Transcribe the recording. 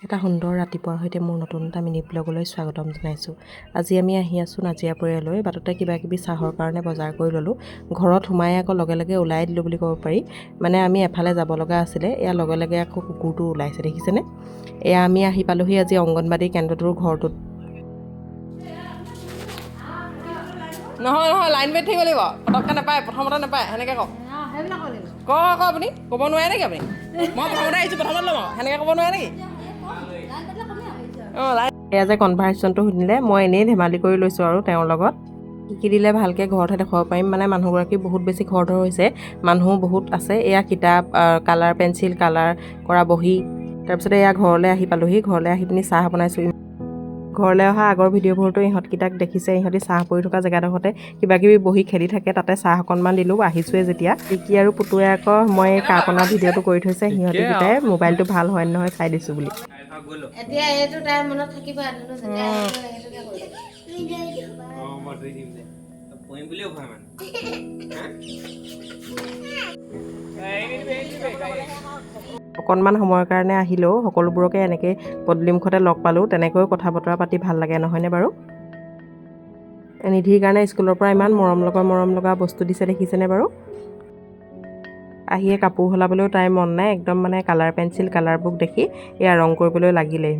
এটা সুন্দৰ ৰাতিপুৱাৰ সৈতে মোৰ নতুন এটা মিনি ব্লগলৈ স্বাগতম জনাইছোঁ। আজি আমি আহি আছোঁ নাজিৰা পৰিয়াললৈ। বাটতে কিবা কিবি চাহৰ কাৰণে বজাৰ কৰি ল'লোঁ। ঘৰত সোমাই আকৌ লগে লগে ওলাই দিলোঁ বুলি ক'ব পাৰি। মানে আমি এফালে যাব লগা আছিলে, এয়া লগে লগে আকৌ কুকুৰটো ওলাইছে, দেখিছেনে? এয়া আমি আহি পালোহি আজি অংগনবাদী কেন্দ্ৰটোৰ ঘৰটোত। নহয় নহয়, লাইন পাতি থাকিব লাগিব, পটককৈ নাপায়, প্ৰথমতে নাপায়, সেনেকৈ কওক। কওক আপুনি ক'ব নোৱাৰে নেকি? আপুনি মই প্ৰথমতে আহিছোঁ, প্ৰথমতে ল'ম, সেনেকৈ ক'ব নোৱাৰে নেকি? এয়া যে কনভাৰ্চেশ্যনটো শুনিলে, মই এনেই ধেমালি কৰি লৈছোঁ আৰু তেওঁৰ লগত। শিকি দিলে ভালকৈ ঘৰতহে দেখুৱাব পাৰিম। মানে মানুহগৰাকী বহুত বেছি খৰধৰ হৈছে, মানুহ বহুত আছে। এয়া কিতাপ, কালাৰ পেঞ্চিল, কালাৰ কৰা বহি। তাৰপিছতে এয়া ঘৰলৈ আহি পালোহি। ঘৰলৈ আহি পিনি চাহ বনাইছোঁ। ঘৰলৈ অহা আগৰ ভিডিঅ'বোৰতো ইহঁতকেইটাক দেখিছে, ইহঁতি চাহ পৰি থকা জেগাডোখৰতে কিবা কিবি বহি খেলি থাকে, তাতে চাহ অকণমান দিলোঁ। আহিছোঁৱে যেতিয়া বিকি আৰু পুতুৱে আকৌ মই কাপনা ভিডিঅ'টো কৰি থৈছে, সিহঁতিকেইটাই মোবাইলটো ভাল হয় নহয় চাই দিছোঁ বুলি। এতিয়া এইটো তাই মনত থাকিব অকণমান সময়ৰ কাৰণে আহিলেও সকলোবোৰকে এনেকৈ পদূলিমুখতে লগ পালোঁ। তেনেকৈ কথা বতৰা পাতি ভাল লাগে, নহয়নে বাৰু? নিধিৰ কাৰণে স্কুলৰ পৰা ইমান মৰম লগা বস্তু দিছে, দেখিছেনে বাৰু? আহিয়ে কাপোৰ সলাবলৈও তাইৰ মন নাই, একদম মানে কালাৰ পেঞ্চিল, কালাৰ বুক দেখি এয়া ৰং কৰিবলৈ লাগিলেই।